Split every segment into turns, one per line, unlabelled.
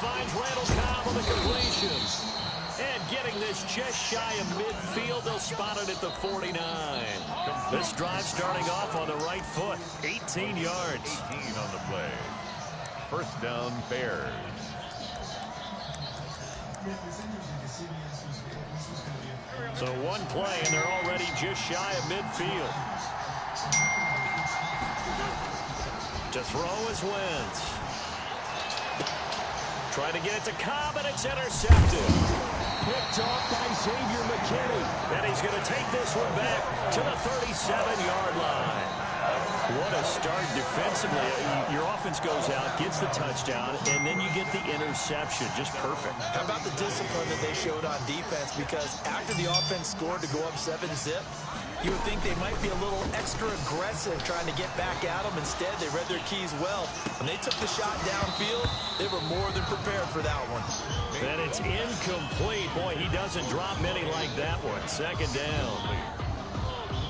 finds Randall Cobb on the completion. And getting this just shy of midfield, they'll spot it at the 49. This drive starting off on the right foot, 18 yards.
18 on the play. First down, Bears.
So one play, and they're already just shy of midfield. To throw is Wentz. Trying to get it to Cobb, and it's intercepted. Picked off by Xavier McKinney. And he's going to take this one back to the 37-yard line. What a start defensively. Your offense goes out, gets the touchdown, and then you get the interception. Just perfect.
How about the discipline that they showed on defense? Because after the offense scored to go up 7-zip, you would think they might be a little extra aggressive trying to get back at them. Instead, they read their keys well. When they took the shot downfield, they were more than prepared for that one.
And it's incomplete. Boy, he doesn't drop many like that one. Second down.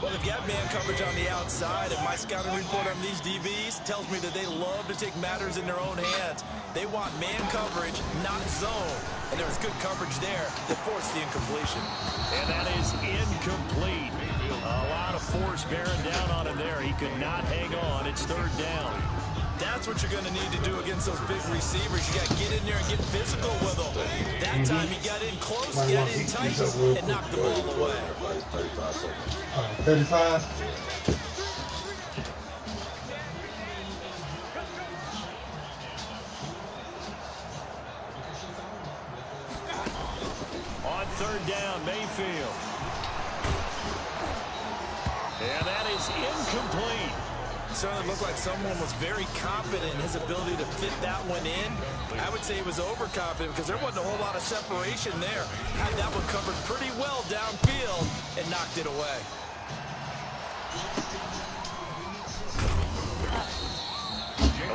Well, they've got man coverage on the outside, and my scouting report on these DBs tells me that they love to take matters in their own hands. They want man coverage, not zone. And there was good coverage there that forced the incompletion.
And that is incomplete. A lot of force bearing down on him there. He could not hang on. It's third down.
That's what you're going to need to do against those big receivers. You got to get in there and get physical with them. That time he got in close, got in tight, and knocked the ball away.
35.
On third down, Mayfield. And that is incomplete.
Certainly looked like someone was very confident in his ability to fit that one in. I would say he was overconfident because there wasn't a whole lot of separation there. Had that one covered pretty well downfield and knocked it away.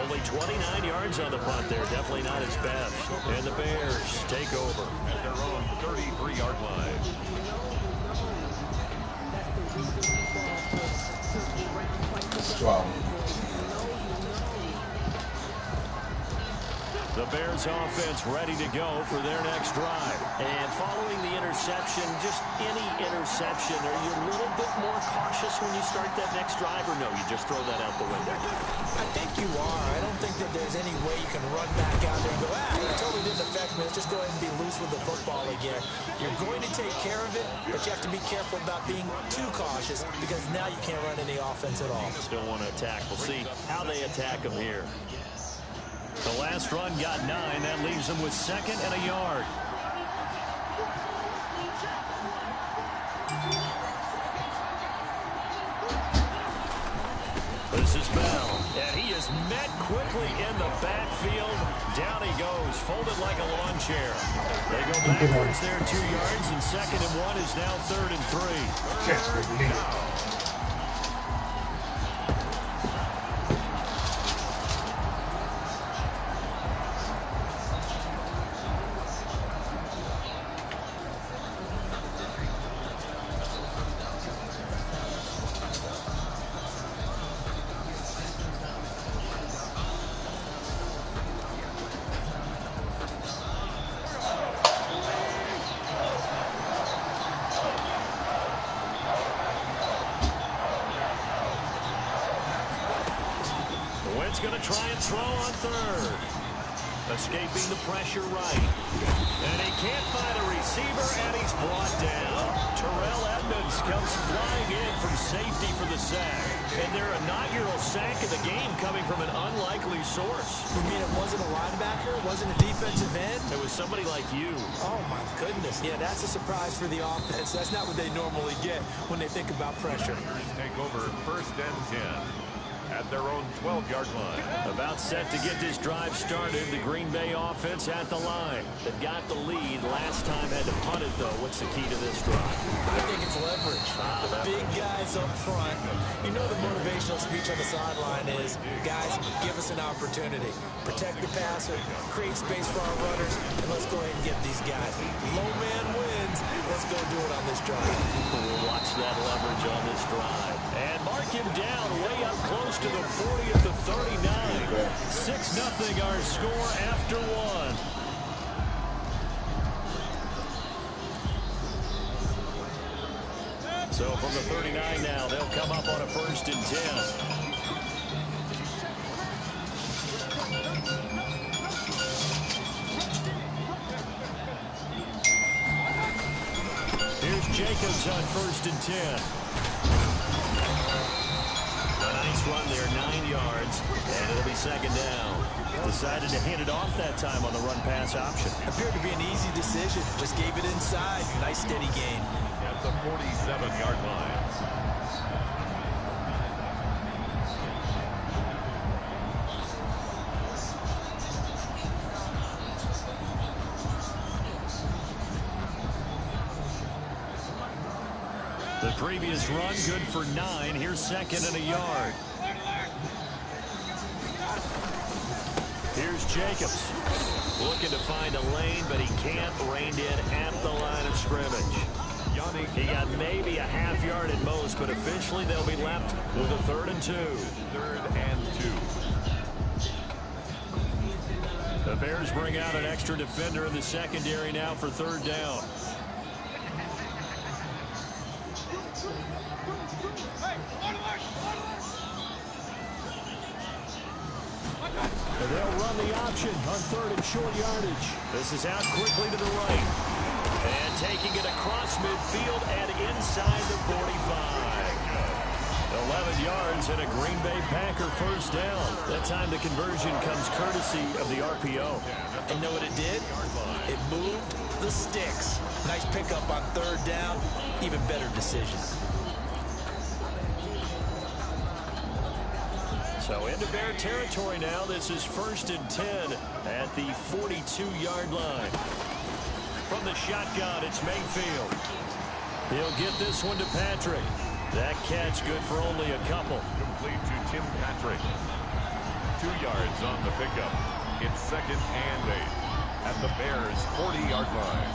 Only 29 yards on the punt there. Definitely not his best. And the Bears take over
at their own 33-yard line.
Wow.
The Bears offense ready to go for their next drive. And following the interception, just any interception, are you a little bit more cautious when you start that next drive, or no, you just throw that out the window?
I think you are. I don't think that there's any way you can run back out there and go, it totally didn't affect me. Let's just go ahead and be loose with the football again. You're going to take care of it, but you have to be careful about being too cautious because now you can't run any offense at all.
Still want to attack. We'll see how they attack them here. The last run got 9. That leaves them with second and a yard. This is Bell, and he is met quickly in the backfield. Down he goes, folded like a lawn chair. They go backwards there 2 yards, and second and 1 is now third and 3. Going to try and throw on third. Escaping the pressure right. And he can't find a receiver, and he's brought down. Terrell Edmonds comes flying in from safety for the sack. And their inaugural sack of the game coming from an unlikely source.
You mean it wasn't a linebacker? It wasn't a defensive end?
It was somebody like you.
Oh, my goodness. Yeah, that's a surprise for the offense. That's not what they normally get when they think about pressure.
Take over first and 10. At their own 12-yard line.
About set to get this drive started. The Green Bay offense at the line. They've got the lead. Last time had to punt it, though. What's the key to this drive?
I think it's leverage. The big guys up front. You know the motivational speech on the sideline is, guys, give us an opportunity. Protect the passer, create space for our runners, and let's go ahead and get these guys. Low man wins. Let's go do it on this drive.
We'll watch that leverage on this drive. And mark him down way up close to the 40 at the 39. 6-0 our score after one. So from the 39 now, they'll come up on a 1st and 10. Here's Jacobs on 1st and 10. A nice run there, 9 yards, and it'll be 2nd down. Decided to hand it off that time on the run-pass option.
Appeared to be an easy decision. Just gave it inside. Nice steady gain.
At the 47-yard line.
The previous run, good for 9. Here's 2nd and a yard. Here's Jacobs. Looking to find a lane, but he can't. Reined in at the line of scrimmage. He got maybe a half-yard at most, but officially they'll be left with a 3rd and 2.
3rd and 2.
The Bears bring out an extra defender in the secondary now for 3rd down. They'll run the option on 3rd and short yardage. This is out quickly to the right. And taking it across midfield and inside the 45. 11 yards and a Green Bay Packer 1st down. That time the conversion comes courtesy of the RPO.
And know what it did? It moved the sticks. Nice pickup on 3rd down. Even better decision.
So into Bear territory now. This is 1st and 10 at the 42-yard line. From the shotgun, it's Mayfield. He'll get this one to Patrick. That catch good for only a couple.
Complete to Tim Patrick. 2 yards on the pickup. It's 2nd and 8 at the Bears' 40-yard line.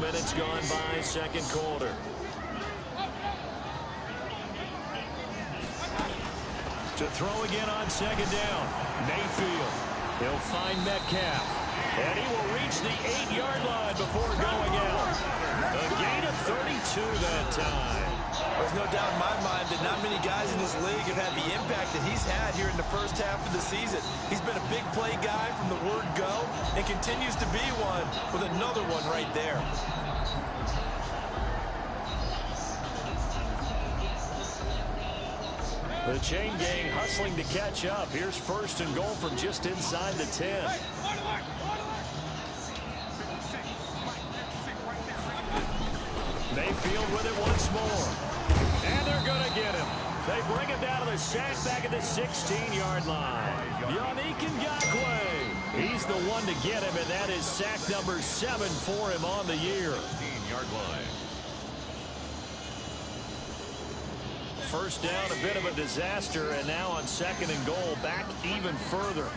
Minutes gone by, 2nd quarter. To throw again on 2nd down. Mayfield. He'll find Metcalf. And he will reach the 8-yard line before going out. A gain of 32 that time.
There's no doubt in my mind that not many guys in this league have had the impact that he's had here in the 1st half of the season. He's been a big play guy from the word go and continues to be one with another one right there.
The chain gang hustling to catch up. Here's 1st and goal from just inside the 10. Mayfield with it once more. And they're going to get him. They bring him down to the sack back at the 16-yard line. Yannick Ngakoue. He's the one to get him, and that is sack number 7 for him on the year.
15-yard line.
1st down, a bit of a disaster, and now on 2nd and goal, back even further.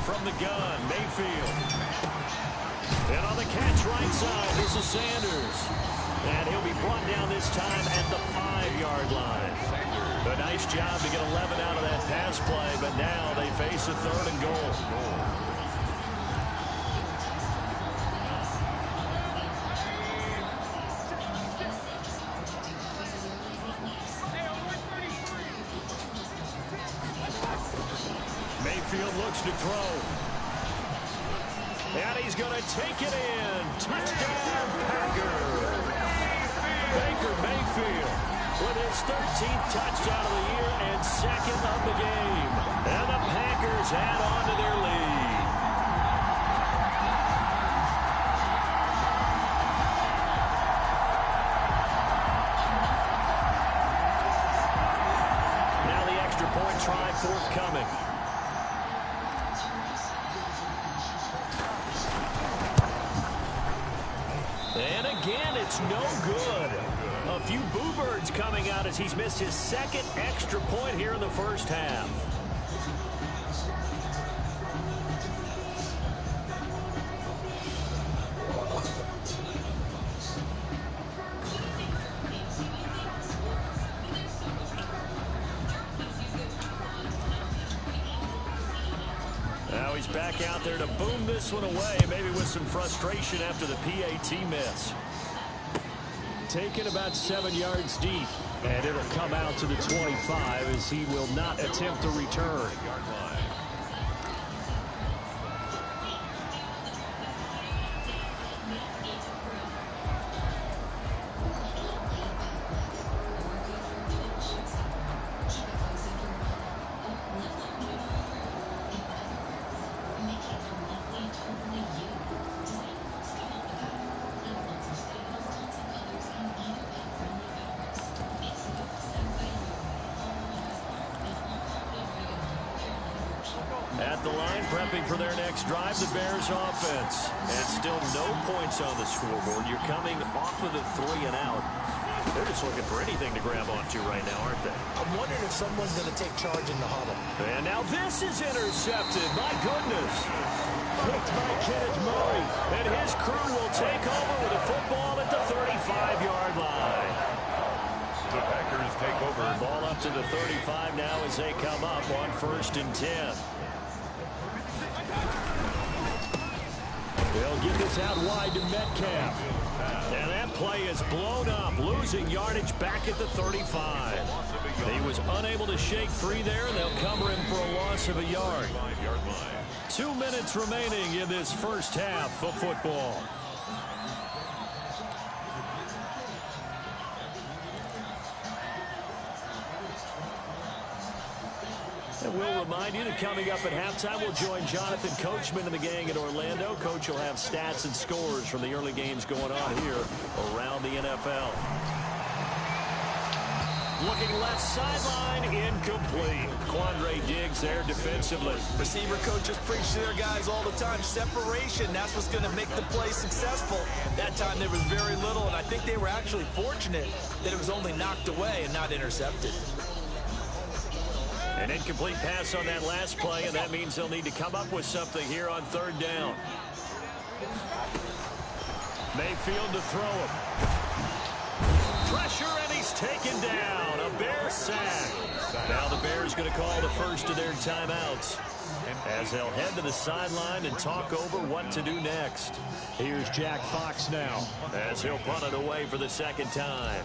From the gun, Mayfield. And on the catch right side, this is Sanders. And he'll be brought down this time at the 5-yard line. A nice job to get 11 out of that pass play, but now they face a 3rd and goal. Mayfield looks to throw. And he's going to take it in. Touchdown, Packer. Baker Mayfield with his 13th touchdown of the year and 2nd of the game. And the Packers add on to their lead. Now the extra point try forthcoming. And again, it's no good. A few boo birds coming out as he's missed his 2nd extra point here in the 1st half. he's back out there to boom this one away, maybe with some frustration after the PAT miss.
Taken about 7 yards deep, and it'll come out to the 25 as he will not attempt to return.
At the line, prepping for their next drive, the Bears offense. And still no points on the scoreboard. You're coming off of the 3 and out. They're just looking for anything to grab onto right now, aren't they?
I'm wondering if someone's going to take charge in the huddle.
And now this is intercepted. My goodness. Picked by Kenneth Murray. And his crew will take over with a football at the 35-yard line.
The Packers take over.
Ball up to the 35 now as they come up on 1st and 10. They'll get this out wide to Metcalf. And that play is blown up, losing yardage back at the 35. He was unable to shake free there, and they'll cover him for a loss of a yard. 2 minutes remaining in this first half of football. And we'll remind you that coming up at halftime, we'll join Jonathan Coachman and the gang in Orlando. Coach will have stats and scores from the early games going on here around the NFL. Looking left sideline, incomplete. Quandre Diggs there defensively.
Receiver coaches preach to their guys all the time. Separation, that's what's going to make the play successful. That time there was very little, and I think they were actually fortunate that it was only knocked away and not intercepted.
An incomplete pass on that last play, and that means they'll need to come up with something here on 3rd down. Mayfield to throw him. Pressure, and he's taken down. A Bear sack. Now the Bears going to call the first of their timeouts as they'll head to the sideline and talk over what to do next.
Here's Jack Fox now
as he'll punt it away for the 2nd time.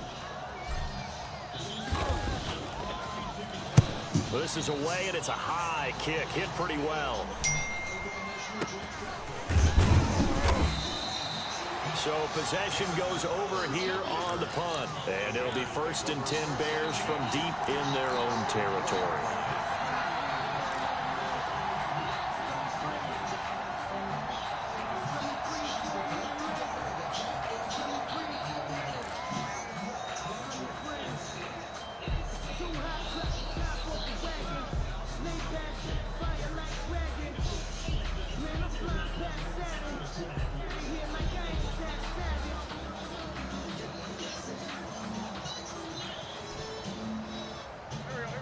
This is away, and it's a high kick. Hit pretty well. So possession goes over here on the punt. And it'll be 1st and 10 Bears from deep in their own territory.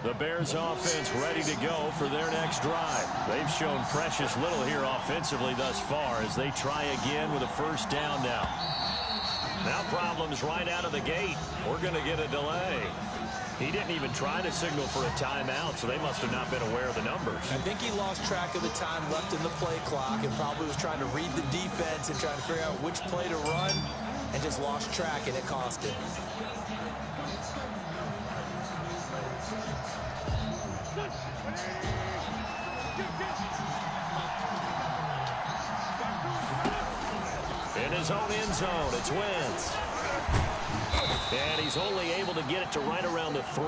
The Bears offense ready to go for their next drive. They've shown precious little here offensively thus far as they try again with a 1st down now. Now problems right out of the gate. We're going to get a delay. He didn't even try to signal for a timeout, so they must have not been aware of the numbers.
I think he lost track of the time left in the play clock and probably was trying to read the defense and trying to figure out which play to run and just lost track, and it cost him.
In his own end zone, it's Wentz. And he's only able to get it to right around the 3.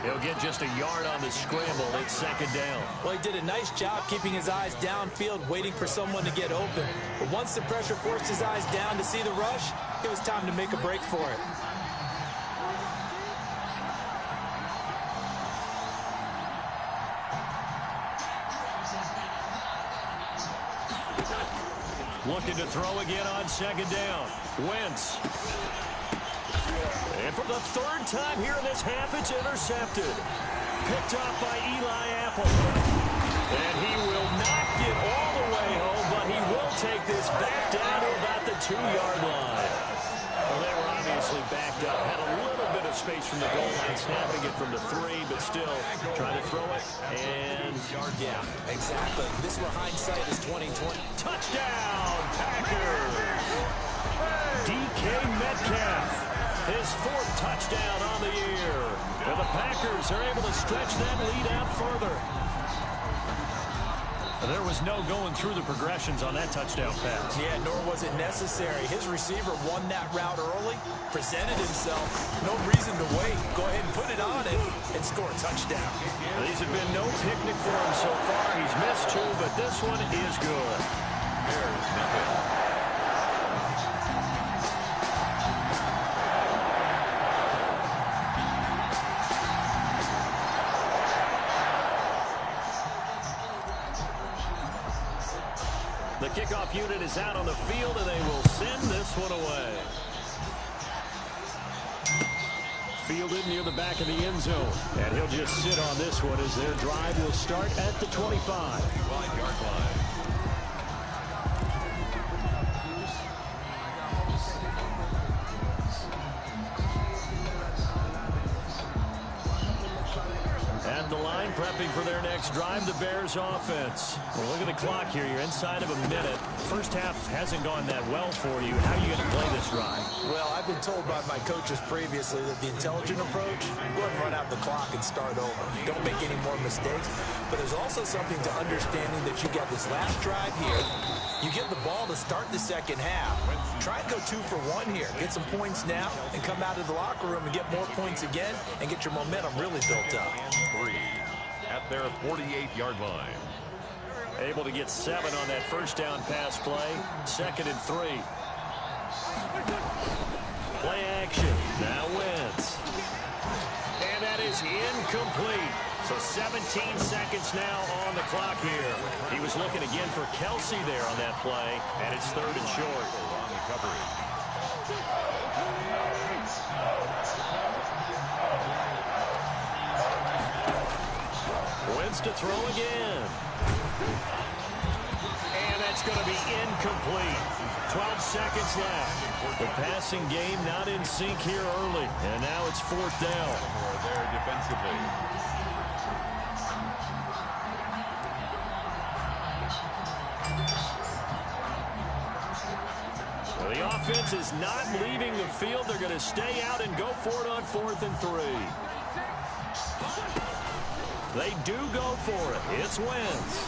He'll get just a yard on the scramble. It's 2nd down.
Well, he did a nice job keeping his eyes downfield, waiting for someone to get open. But once the pressure forced his eyes down to see the rush, it was time to make a break for it.
Looking to throw again on 2nd down. Wentz. And for the 3rd time here in this half, it's intercepted. Picked off by Eli Apple. And he will not get all the way home, but he will take this back down to about the 2-yard line.
Well, they were obviously backed up, had a little bit of space from the goal line, snapping it from the 3, but still trying to throw it. And
yeah, exactly. This where hindsight is 2020.
Touchdown, Packers! DK Metcalf, his 4th touchdown on the year. And the Packers are able to stretch that lead out further.
There was no going through the progressions on that touchdown pass.
Yeah, nor was it necessary. His receiver won that route early, presented himself. No reason to wait. Go ahead and put it on it and score a touchdown.
These have been no picnic for him so far. He's missed 2, but this one is good.
Bears nothing.
The kickoff unit is out on the field, and they will send this one away. Fielded near the back of the end zone. And he'll just sit on this one as their drive will start at the 25.
5-yard line.
At the line, prepping for their next drive, the Bears offense. Well, look at the clock here. You're inside of a minute. First half hasn't gone that well for you. How are you going to play this drive?
Well, I've been told by my coaches previously that the intelligent approach, go ahead and run out the clock and start over. Don't make any more mistakes. But there's also something to understanding that you get this last drive here. You get the ball to start the second half. Try and go 2 for 1 here. Get some points now and come out of the locker room and get more points again and get your momentum really built up.
3 at their 48-yard line.
Able to get 7 on that first down pass play. 2nd and 3. Play action. Now Wentz. And that is incomplete. So 17 seconds now on the clock here. He was looking again for Kelsey there on that play, and it's 3rd and short.
On the coverage.
Wentz to throw again. And that's going to be incomplete. 12 seconds left. The passing game not in sync here early. And now it's 4th down.
There defensively.
Well, the offense is not leaving the field. They're going to stay out and go for it on 4th and 3. They do go for it. It's Wentz.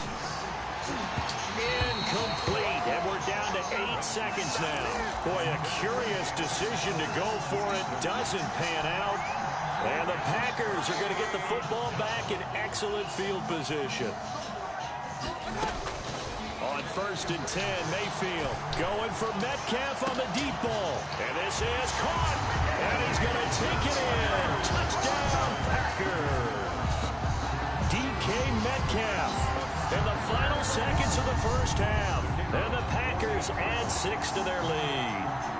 Incomplete. And we're down to 8 seconds now. Boy, a curious decision to go for it. Doesn't pan out. And the Packers are going to get the football back in excellent field position. On 1st and 10, Mayfield going for Metcalf on the deep ball. And this is caught. And he's going to take it in. Touchdown, Packers. DK Metcalf in the final seconds of the first half. And the Packers add 6 to their lead.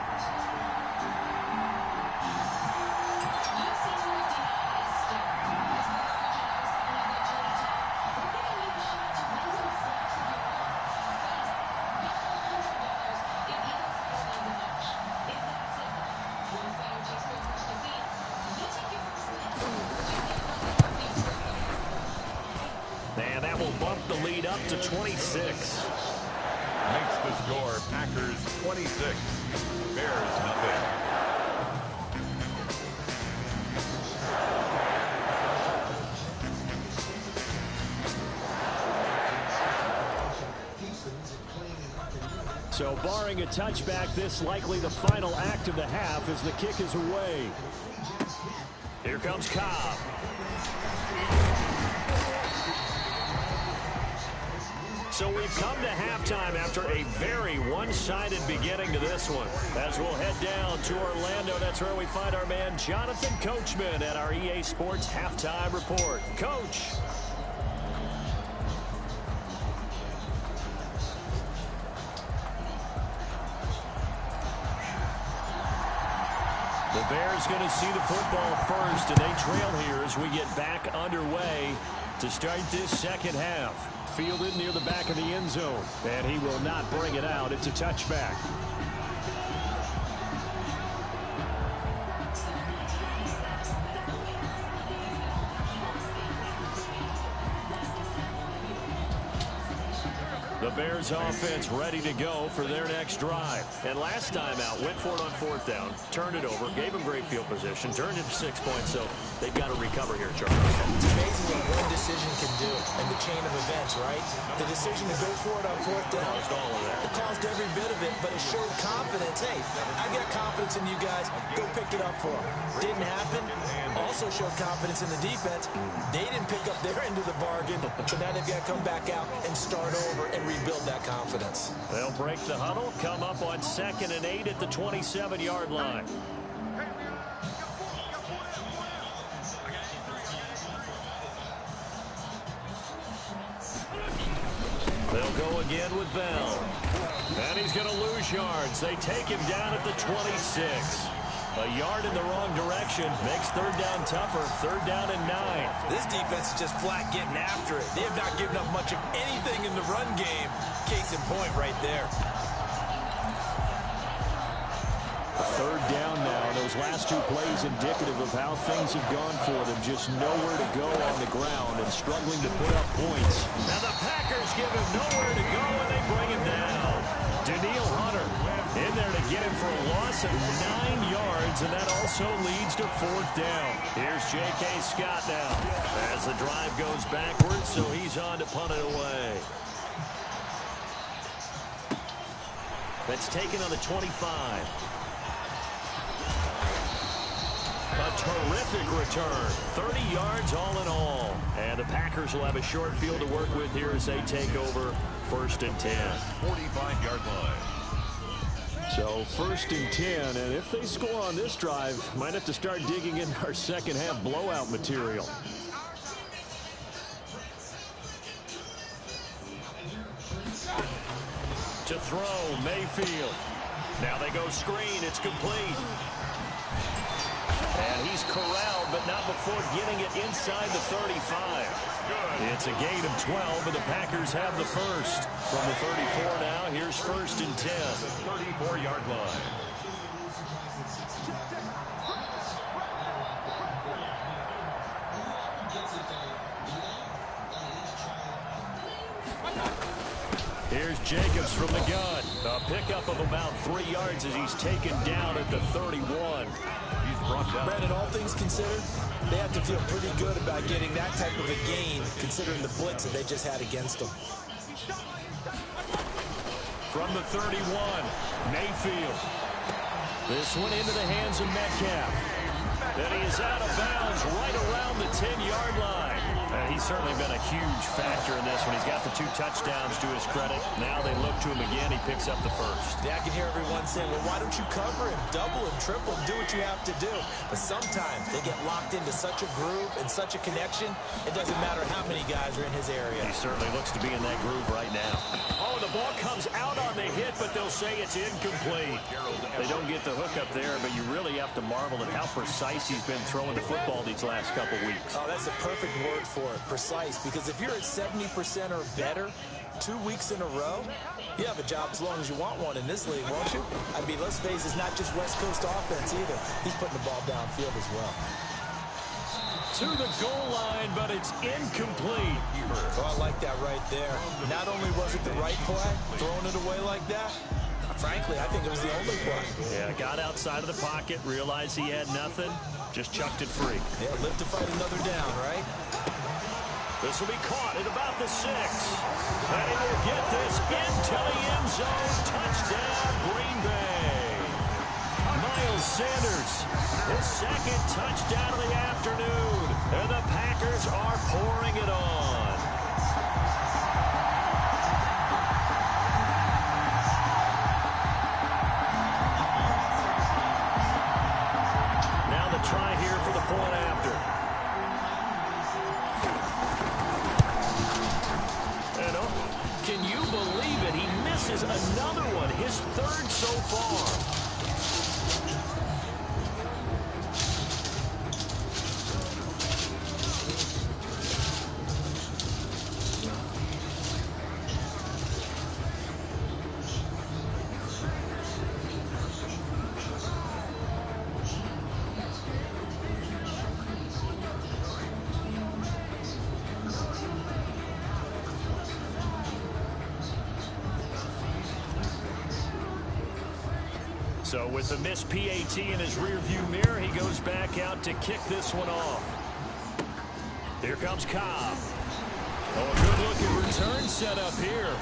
And that will bump the lead up to 26.
Makes the score Packers 26. Bears nothing.
So barring a touchback, this likely the final act of the half as the kick is away. Here comes Cobb. So we've come to halftime after a very one-sided beginning to this one. As we'll head down to Orlando, that's where we find our man Jonathan Coachman at our EA Sports Halftime Report. Coach. The Bears going to see the football first, and they trail here as we get back underway to start this second half. Fielded near the back of the end zone, and he will not bring it out. It's a touchback. The Bears offense ready to go for their next drive. And last time out, went for it on 4th down, turned it over, gave them great field position, turned it to 6 points, so they've got to recover here, Charles.
It's amazing what one decision can do in the chain of events, right? The decision to go for it on 4th down, it caused every bit of it, but it showed confidence. Hey, I got confidence in you guys. Go pick it up for them. Didn't happen. Also showed confidence in the defense. They didn't pick up their end of the bargain, so now they've got to come back out and start over and rebuild that confidence.
They'll break the huddle, come up on 2nd and 8 at the 27-yard line. They'll go again with Bell. And he's going to lose yards. They take him down at the 26. A yard in the wrong direction makes 3rd down tougher. 3rd down and 9.
This defense is just flat getting after it. They have not given up much of anything in the run game. Case in point right there.
3rd down now. Those last 2 plays indicative of how things have gone for them. Just nowhere to go on the ground and struggling to put up points. And the Packers give him nowhere to go, and they bring him down. Danielle Hunter in there to get him for a loss of 9 yards, and that also leads to 4th down. Here's J.K. Scott now as the drive goes backwards, so he's on to punt it away. That's taken on the 25. A terrific return. 30 yards all in all. And the Packers will have a short field to work with here as they take over 1st and 10.
45-yard line.
So 1st and 10, and if they score on this drive, might have to start digging in our second half blowout material. To throw, Mayfield. Now they go screen. It's complete. And he's corralled, but not before getting it inside the 35. It's a gain of 12, and the Packers have the first. From the 34 now, here's 1st and 10.
34-yard line.
Here's Jacobs from the gun. A pickup of about 3 yards as he's taken down at the 31.
Brandon, all things considered, they have to feel pretty good about getting that type of a gain, considering the blitz that they just had against them.
From the 31, Mayfield. This one into the hands of Metcalf. And he is out of bounds right around the 10-yard line. He's certainly been a huge factor in this one. He's got the 2 touchdowns to his credit. Now they look to him again. He picks up the first.
Yeah, I can hear everyone saying, well, why don't you cover him, double him, triple him, do what you have to do. But sometimes they get locked into such a groove and such a connection, it doesn't matter how many guys are in his area.
He certainly looks to be in that groove right now. Oh, the ball comes out on the hit, but they'll say it's incomplete. They don't get the hook up there, but you really have to marvel at how precise he's been throwing the football these last couple weeks.
Oh, that's a perfect word for it, precise, because if you're at 70% or better 2 weeks in a row, you have a job as long as you want one in this league, won't you? I mean, let's face it, it's not just West Coast offense either. He's putting the ball downfield as well.
To the goal line, but it's incomplete.
Oh, I like that right there. Not only was it the right play, throwing it away like that, frankly, I think it was the only play.
Yeah, got outside of the pocket, realized he had nothing, just chucked it free.
Yeah, live to fight another down, right?
This will be caught at about the 6. And he will get this into the end zone. Touchdown, Green Bay. Miles Sanders, his 2nd touchdown of the afternoon. And the Packers are pouring it on. Now the try here for the point after. Can you believe it? He misses another one, his 3rd so far. So with the missed PAT in his rearview mirror, he goes back out to kick this one off. Here comes Cobb. Oh, a good-looking return set up here.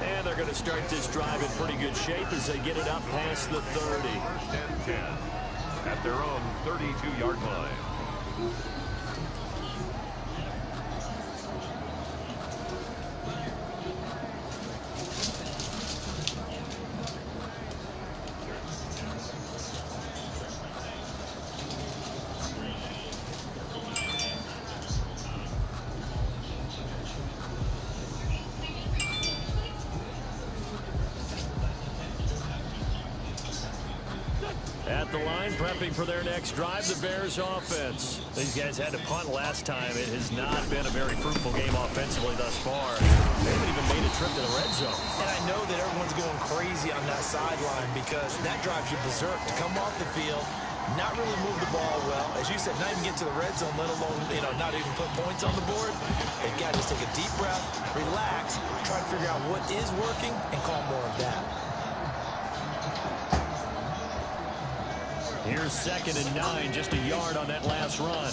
And they're going to start this drive in pretty good shape as they get it up past the 30.
First and 10 at their own 32-yard line.
At the line, prepping for their next drive, the Bears offense. These guys had to punt last time. It has not been a very fruitful game offensively thus far. They haven't even made a trip to the red zone.
And I know that everyone's going crazy on that sideline because that drives you berserk to come off the field, not really move the ball well. As you said, not even get to the red zone, let alone, not even put points on the board. They've got to just take a deep breath, relax, try to figure out what is working, and call more of that.
Here's 2nd and 9, just a yard on that last run.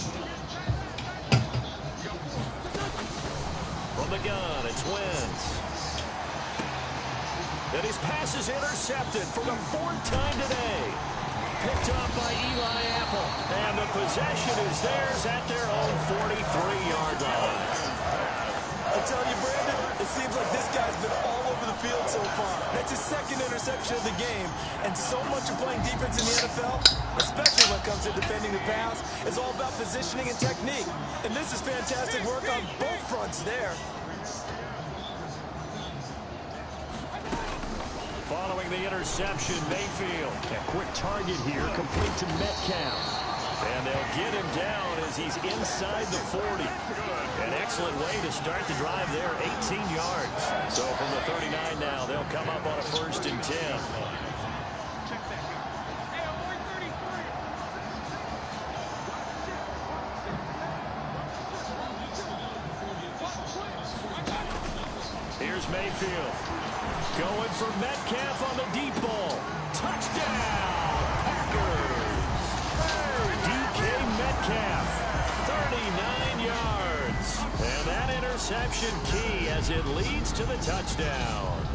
From the gun, it's Wentz. And his pass is intercepted for the 4th time today. Picked up by Eli Apple. And the possession is theirs at their own 43-yard line.
I tell you, Brandon, it seems like this guy's been all over the field so far. That's his 2nd interception of the game. And so much of playing defense in the NFL, especially when it comes to defending the pass, is all about positioning and technique. And this is fantastic work on both fronts there.
Following the interception, Mayfield. A quick target here, complete to Metcalf. And they'll get him down as he's inside the 40. An excellent way to start the drive there, 18 yards. So from the 39 now, they'll come up on a 1st and 10. Here's Mayfield. Going for Metcalf on the deep ball. Touchdown, Packers. DK Metcalf, 39 yards. And that interception key as it leads to the touchdown.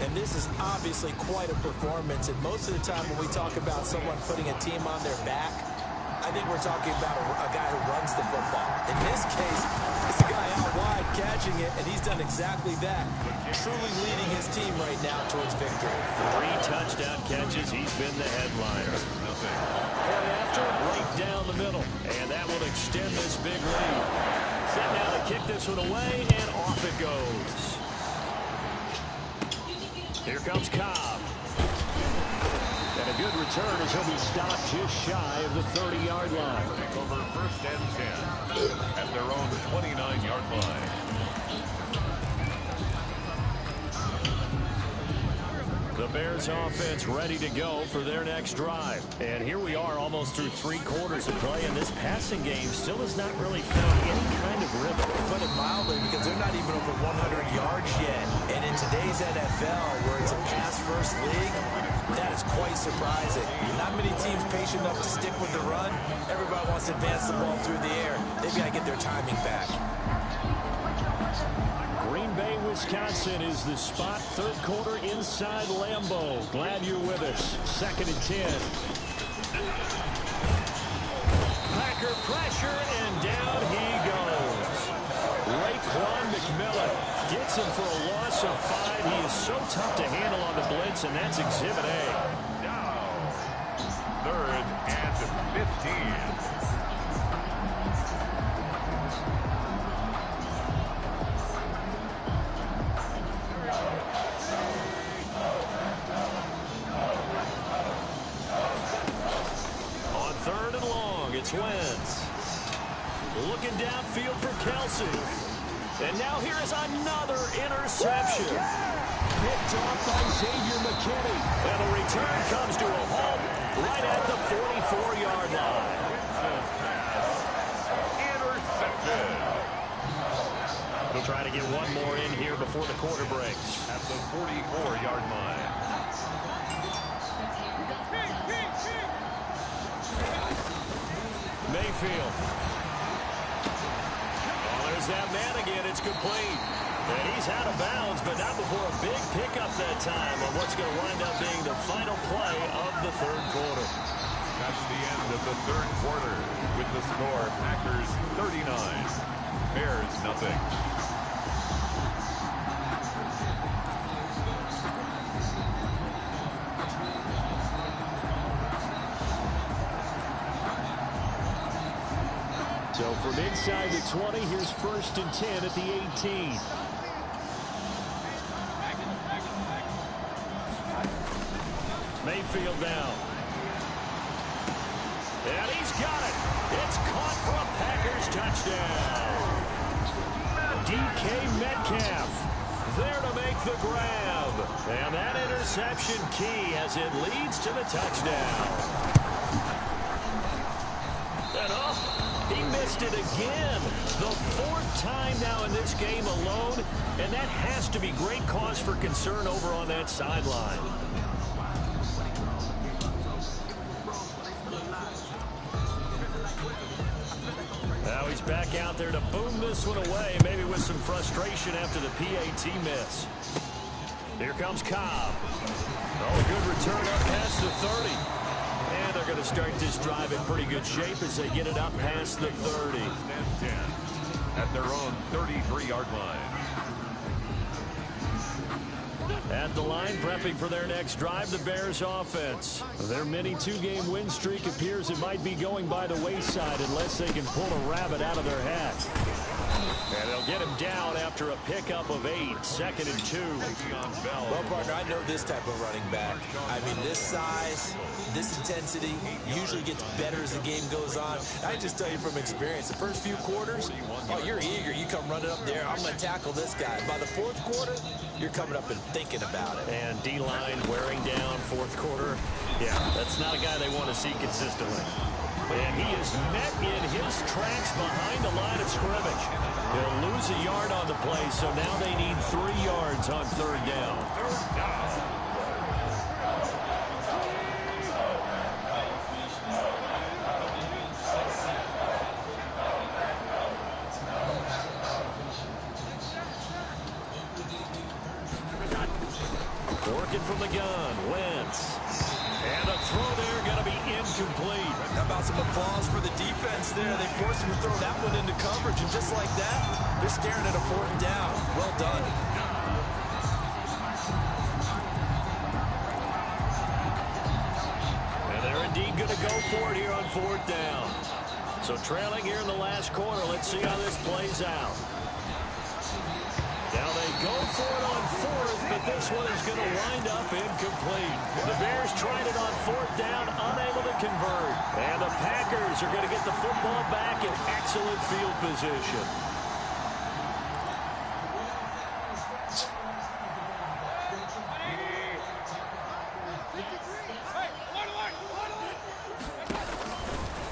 And this is obviously quite a performance. And most of the time when we talk about someone putting a team on their back, I think we're talking about a guy who runs the football. In this case, it's a guy out wide catching it, and he's done exactly that. Truly leading his team right now towards victory.
3 touchdown catches. He's been the headliner. And after, right down the middle. And that will extend this big lead. Set now to kick this one away, and off it goes. Here comes Cobb. And a good return as he'll be stopped just shy of the 30-yard line.
Over 1st and 10 at their own 29-yard line.
The Bears offense ready to go for their next drive. And here we are almost through 3 quarters of play, and this passing game still has not really found any kind of rhythm.
Put it mildly, because they're not even over 100 yards yet. And in today's NFL, where it's a pass-first league, that is quite surprising. Not many teams patient enough to stick with the run. Everybody wants to advance the ball through the air. They've got to get their timing back.
Green Bay, Wisconsin is the spot. 3rd quarter inside Lambeau. Glad you're with us. 2nd and 10. Packer pressure, and down he goes. Raekwon McMillan gets him for a loss of 5. He is so tough to handle on the blitz, and that's Exhibit A.
Down. 3rd and 15.
It's Wentz. Looking downfield for Kelsey. And now here is another interception. Picked off by Xavier McKinney. And the return comes to a halt right at the 44-yard line.
Intercepted.
They'll try to get one more in here before the quarter breaks.
At the 44-yard line.
Mayfield. Oh, there's that man again. It's complete. And he's out of bounds, but not before a big pickup that time on what's going to wind up being the final play of the third quarter.
That's the end of the third quarter with the score Packers 39, Bears nothing.
So from inside the 20, here's 1st and 10 at the 18. Mayfield down. And he's got it. It's caught for a Packers touchdown. DK Metcalf there to make the grab. And that interception key as it leads to the touchdown. And he missed it again. The 4th time now in this game alone. And that has to be great cause for concern over on that sideline. Now he's back out there to boom this one away, maybe with some frustration after the PAT miss. Here comes Cobb. Oh, a good return up past the 30. And they're going to start this drive in pretty good shape as they get it up past the 30.
And 10 at their own 33-yard line.
At the line, prepping for their next drive, the Bears offense. Their mini 2-game win streak appears it might be going by the wayside unless they can pull a rabbit out of their hat. And they'll get him down after a pickup of 8, 2nd and 2.
Well, partner, I know this type of running back. I mean, this size, this intensity usually gets better as the game goes on. I just tell you from experience, the first few quarters, oh, you're eager. You come running up there, I'm going to tackle this guy. By the 4th quarter, you're coming up and thinking about it.
And D-line wearing down 4th quarter. Yeah, that's not a guy they want to see consistently. And he is met in his tracks behind the line of scrimmage. He'll lose a yard on the play, so now they need 3 yards on 3rd down. Working from the gun, Wentz. And a throw there going to be incomplete.
How about some applause for the defense there? They forced him to throw that one into coverage, and just like that, they're staring at a 4th down. Well done.
And they're indeed going to go for it here on 4th down. So trailing here in the last quarter, let's see how this plays out. Now they go for it on 4th, but this one is going to wind up incomplete. The Bears tried it on 4th down, unable to convert. And the Packers are going to get the football back in excellent field position.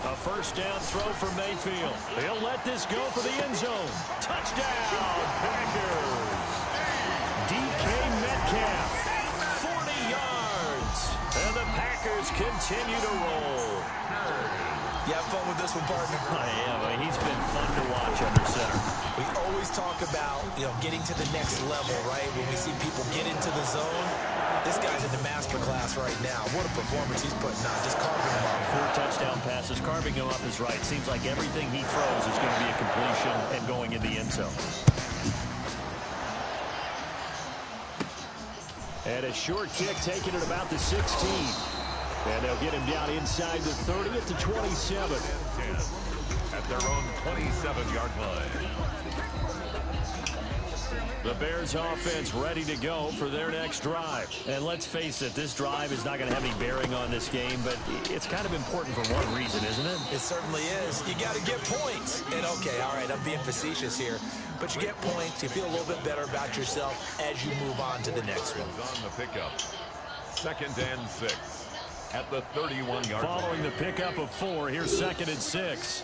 A 1st down throw for Mayfield. He'll let this go for the end zone. Touchdown, Packers. DK Metcalf, 40 yards. And the Packers continue to roll.
You have fun with this one, partner?
I am. I mean, he's been fun to watch under center.
We always talk about, getting to the next level, right? When we see people get into the zone, this guy's in the master class right now. What a performance he's putting on, just carving him up.
4 touchdown passes, carving him up is right. Seems like everything he throws is going to be a completion and going in the end zone. And a short kick taken at about the 16. And they'll get him down inside the 30 at the 27.
At their own 27-yard line.
The Bears offense ready to go for their next drive. And let's face it, this drive is not going to have any bearing on this game, but it's kind of important for one reason, isn't it?
It certainly is. You got to get points. And okay, all right, I'm being facetious here, but you get points, you feel a little bit better about yourself as you move on to the next one.
On the pickup. 2nd and 6 at the 31-yard line.
Following the pickup of 4, here's 2nd and 6.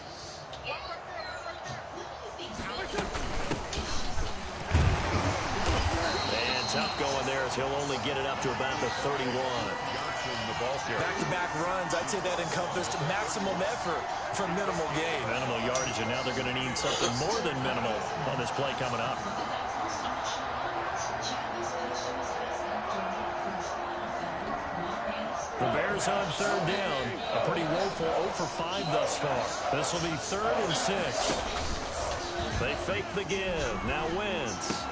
And tough going there as he'll only get it up to about the 31.
Johnson, the ball share.
Back-to-back runs, I'd say that encompassed maximum effort for minimal gain.
Minimal yardage, and now they're going to need something more than minimal on this play coming up. The Bears on third down. A pretty woeful 0 for 5 thus far. This will be 3rd and 6. They fake the give. Now Wentz.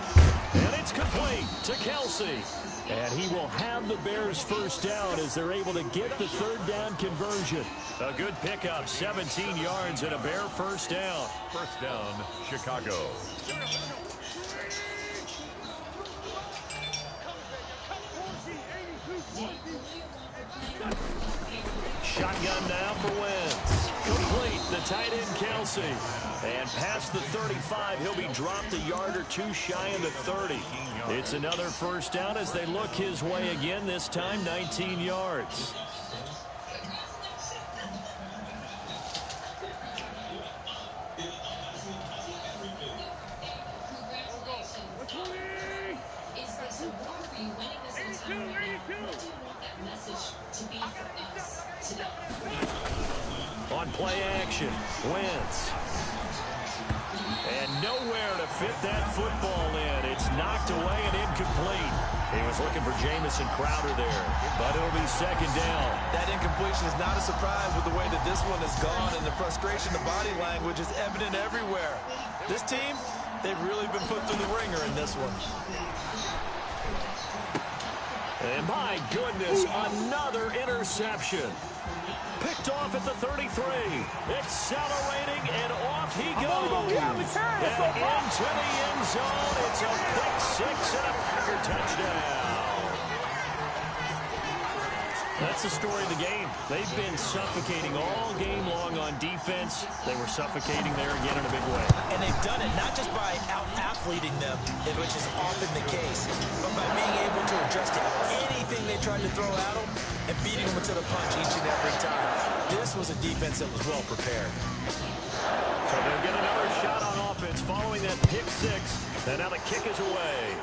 And it's complete to Kelsey. And he will have the Bears first down as they're able to get the third down conversion. A good pickup, 17 yards and a Bear first down.
First down, Chicago.
Shotgun now for Wentz. Complete, the tight end Kelsey. And past the 35, he'll be dropped a yard or two shy of the 30. It's another first down as they look his way again, this time 19 yards. On play action, Wentz. And nowhere to fit that football in. It's knocked away and incomplete. He was looking for Jamison Crowder there, but it'll be second down.
That incompletion is not a surprise with the way that this one has gone, and the frustration, the body language is evident everywhere. This team, they've really been put through the ringer in this one.
And my goodness, another interception. Picked off at the 33. Accelerating, and off he goes. And into the end zone. It's a pick six and a Packer touchdown. That's the story of the game. They've been suffocating all game long on defense. They were suffocating there again in a big way.
And they've done it not just by out-athleting them, which is often the case, but by being able to adjust to anything they tried to throw at them and beating them to the punch each and every time. This was a defense that was well prepared.
So they'll get another shot on offense following that pick six. And now the kick is away.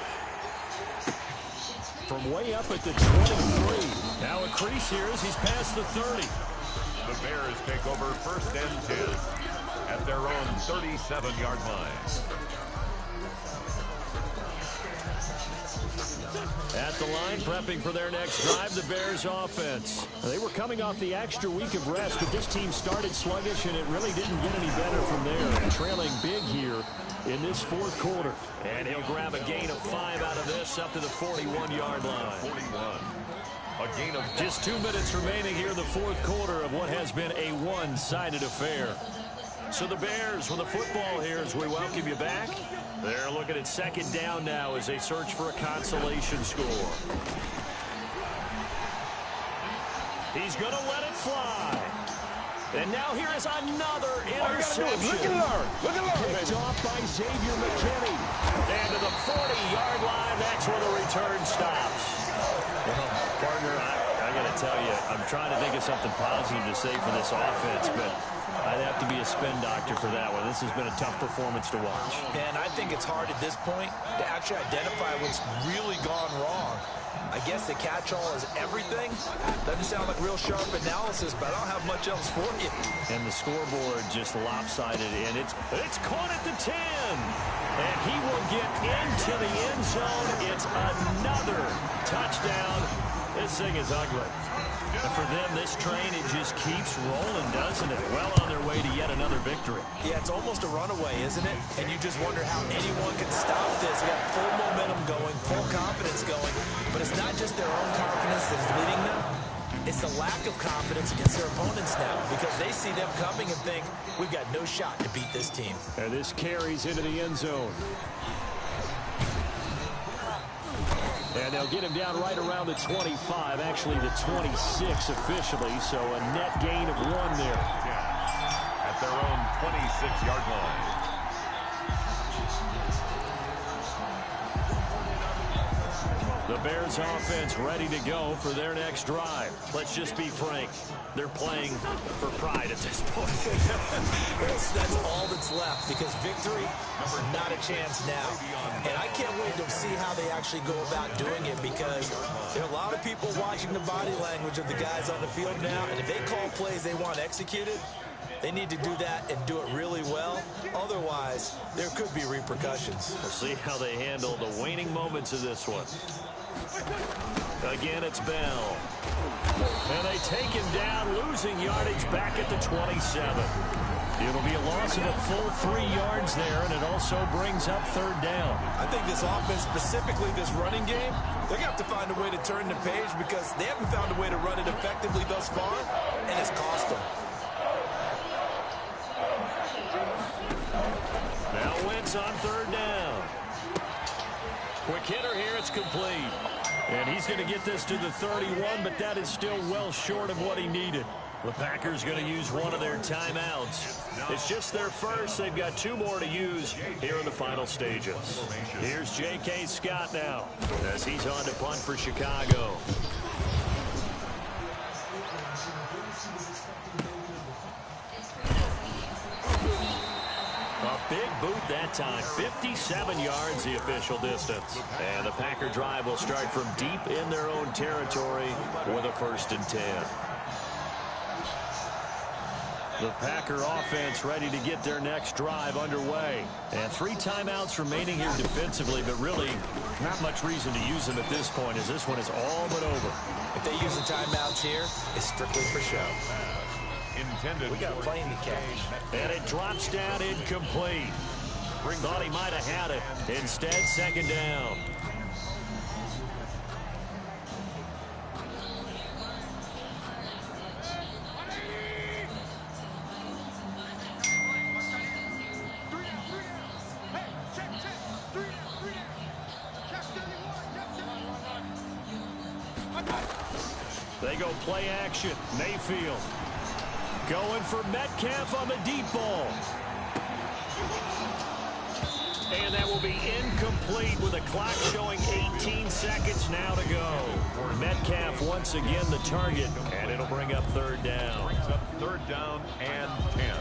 From way up at the 23. Now a crease here as he's past the 30.
The Bears take over first and 10 at their own 37-yard line.
At the line, prepping for their next drive, the Bears offense. They were coming off the extra week of rest, but this team started sluggish, and it really didn't get any better from there. And trailing big here in this fourth quarter. And he'll grab a gain of 5 out of this up to the 41-yard line.
41. A gain of
just 2 minutes remaining here in the fourth quarter of what has been a one-sided affair. So the Bears with the football here as we welcome you back. They're looking at second down now as they search for a consolation score. He's going to let it fly. And now here is another interception.
Look and learn,
Picked off by Xavier McKinney. And to the 40-yard line, that's where the return stops. Well, partner, I got to tell you, I'm trying to think of something positive to say for this offense, but I'd have to be a spin doctor for that one. This has been a tough performance to watch.
And I think it's hard at this point to actually identify what's really gone wrong. I guess the catch-all is everything. Doesn't sound like real sharp analysis, but I don't have much else for you.
And the scoreboard just lopsided, and it's caught at the 10. And he will get into the end zone. It's another touchdown. This thing is ugly. And for them, this train, it just keeps rolling, doesn't it? Well on their way to yet another victory.
Yeah, it's almost a runaway, isn't it? And you just wonder how anyone can stop this. They got full momentum going, full confidence going. But it's not just their own confidence that's leading them. It's the lack of confidence against their opponents now because they see them coming and think, we've got no shot to beat this team.
And this carries into the end zone. And they'll get him down right around the 25, actually the 26 officially, so a net gain of 1 there.
At their own 26-yard line.
The Bears offense ready to go for their next drive. Let's just be frank. They're playing for pride at this point.
That's all that's left, because victory, not a chance now. And I can't wait to see how they actually go about doing it, because there are a lot of people watching the body language of the guys on the field now, and if they call plays they want executed, they need to do that and do it really well. Otherwise, there could be repercussions.
We'll see how they handle the waning moments of this one. Again, it's Bell. And they take him down, losing yardage back at the 27. It'll be a loss of a full 3 yards there, and it also brings up third down.
I think this offense, specifically this running game, they're going to have to find a way to turn the page, because they haven't found a way to run it effectively thus far, and it's cost them.
Now Wentz on third down. Quick hitter here, it's complete. And he's going to get this to the 31, but that is still well short of what he needed. The Packers going to use one of their timeouts. It's just their first. They've got 2 more to use here in the final stages. Here's J.K. Scott now as he's on to punt for Chicago. A big boot that time. 57 yards the official distance. And the Packer drive will start from deep in their own territory with a 1st and 10. The Packer offense ready to get their next drive underway. And 3 timeouts remaining here defensively, but really not much reason to use them at this point, as this one is all but over.
If they use the timeouts here, it's strictly for show.
Intended.
We got a plane to catch.
And it drops down incomplete. Thought he might have had it. Instead, 2nd down. They go play action. Mayfield going for Metcalf on the deep ball. And that will be incomplete with a clock showing 18 seconds now to go. Metcalf once again the target, and it'll bring up 3rd down.
Brings up 3rd down and 10.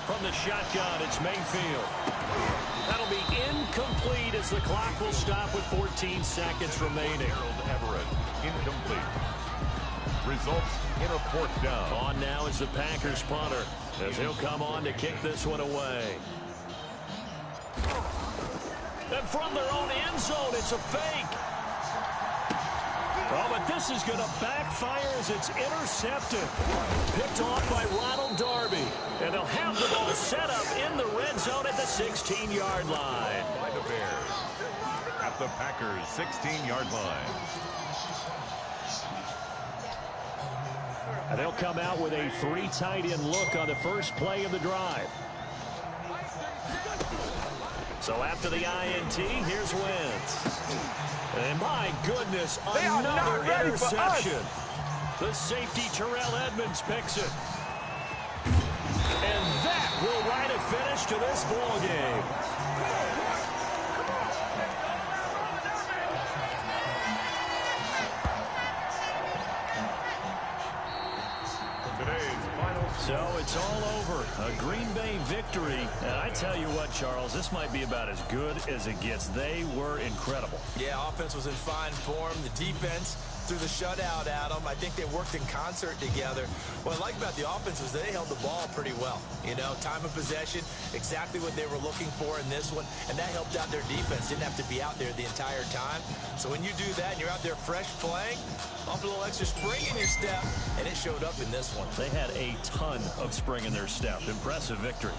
From the shotgun, it's Mayfield. That'll be incomplete as the clock will stop with 14 seconds remaining.
Harold Everett, incomplete. Results in a 4th down.
On now is the Packers punter, as he'll come on to kick this one away. And from their own end zone, it's a fake. Oh, but this is going to backfire as it's intercepted. Picked off by Ronald Darby. And they'll have the ball set up in the red zone at the 16-yard line.
By the Bears at the Packers' 16-yard line.
And they'll come out with a 3 tight end look on the first play of the drive. So after the INT, here's Wentz. And my goodness, another interception. The safety Terrell Edmonds picks it. And that will write a finish to this ball game. So it's all over. A Green Bay victory. And I tell you what, Charles, this might be about as good as it gets. They were incredible.
Yeah, offense was in fine form. The defense through the shutout, Adam. I think they worked in concert together. What I like about the offense was they held the ball pretty well. You know, time of possession, exactly what they were looking for in this one, and that helped out their defense. Didn't have to be out there the entire time. So when you do that and you're out there fresh playing, bump a little extra spring in your step, and it showed up in this one.
They had a ton of spring in their step. Impressive victory.